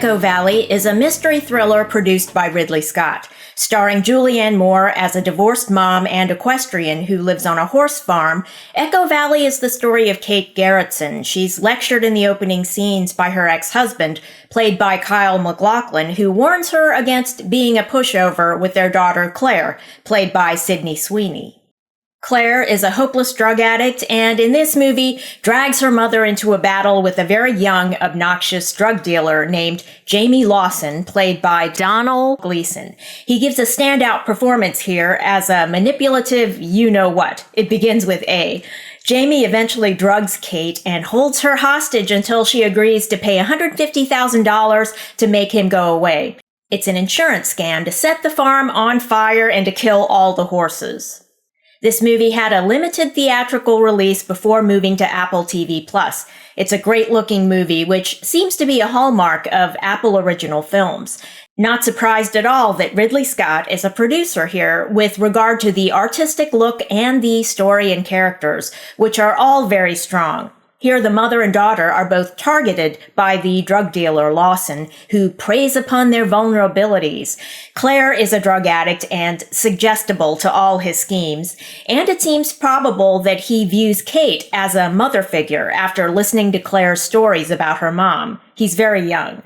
Echo Valley is a mystery thriller produced by Ridley Scott, starring Julianne Moore as a divorced mom and equestrian who lives on a horse farm. Echo Valley is the story of Kate Garretson. She's lectured in the opening scenes by her ex-husband, played by Kyle MacLachlan, who warns her against being a pushover with their daughter Claire, played by Sydney Sweeney. Claire is a hopeless drug addict and in this movie drags her mother into a battle with a very young, obnoxious drug dealer named Jamie Lawson, played by Domhnall Gleeson. He gives a standout performance here as a manipulative you-know-what. It begins with A. Jamie eventually drugs Kate and holds her hostage until she agrees to pay $150,000 to make him go away. It's an insurance scam to set the farm on fire and to kill all the horses. This movie had a limited theatrical release before moving to Apple TV+. It's a great-looking movie, which seems to be a hallmark of Apple original films. Not surprised at all that Ridley Scott is a producer here with regard to the artistic look and the story and characters, which are all very strong. Here, the mother and daughter are both targeted by the drug dealer Lawson, who preys upon their vulnerabilities. Claire is a drug addict and suggestible to all his schemes, and it seems probable that he views Kate as a mother figure after listening to Claire's stories about her mom. He's very young.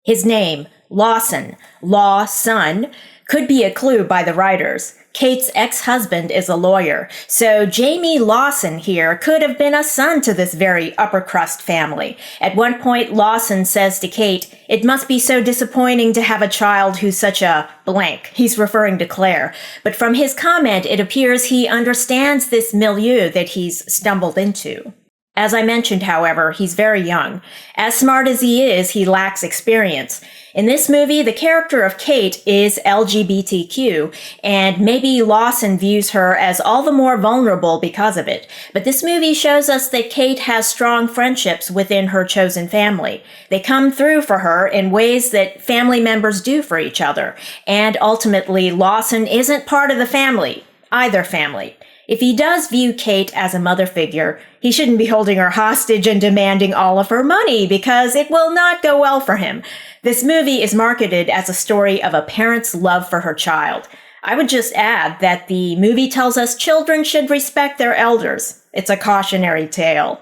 His name, Lawson, Law-son, could be a clue by the writers. Kate's ex-husband is a lawyer, so Jamie Lawson here could have been a son to this very upper-crust family. At one point, Lawson says to Kate, "It must be so disappointing to have a child who's such a blank." He's referring to Claire. But from his comment, it appears he understands this milieu that he's stumbled into. As I mentioned, however, he's very young. As smart as he is, he lacks experience. In this movie, the character of Kate is LGBTQ, and maybe Lawson views her as all the more vulnerable because of it. But this movie shows us that Kate has strong friendships within her chosen family. They come through for her in ways that family members do for each other. And ultimately, Lawson isn't part of the family, either family. If he does view Kate as a mother figure, he shouldn't be holding her hostage and demanding all of her money because it will not go well for him. This movie is marketed as a story of a parent's love for her child. I would just add that the movie tells us children should respect their elders. It's a cautionary tale.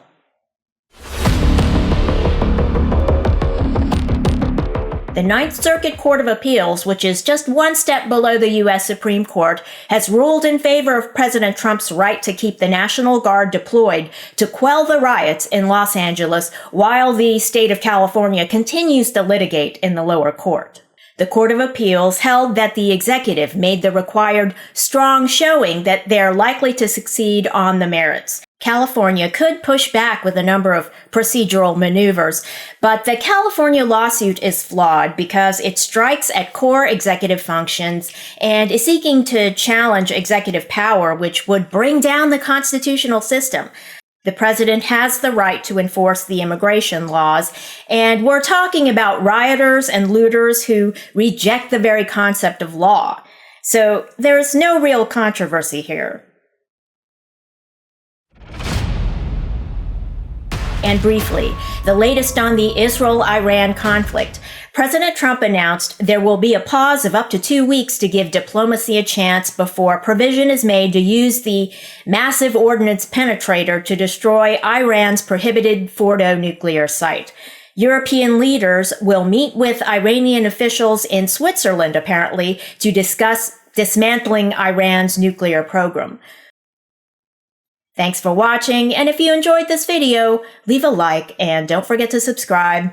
The Ninth Circuit Court of Appeals, which is just one step below the U.S. Supreme Court, has ruled in favor of President Trump's right to keep the National Guard deployed to quell the riots in Los Angeles while the state of California continues to litigate in the lower court. The Court of Appeals held that the executive made the required strong showing that they're likely to succeed on the merits. California could push back with a number of procedural maneuvers, but the California lawsuit is flawed because it strikes at core executive functions and is seeking to challenge executive power, which would bring down the constitutional system. The president has the right to enforce the immigration laws, and we're talking about rioters and looters who reject the very concept of law. So there's no real controversy here. And briefly, the latest on the Israel-Iran conflict. President Trump announced there will be a pause of up to 2 weeks to give diplomacy a chance before provision is made to use the massive Ordnance Penetrator to destroy Iran's prohibited Fordo nuclear site. European leaders will meet with Iranian officials in Switzerland, apparently, to discuss dismantling Iran's nuclear program. Thanks for watching, and if you enjoyed this video, leave a like and don't forget to subscribe.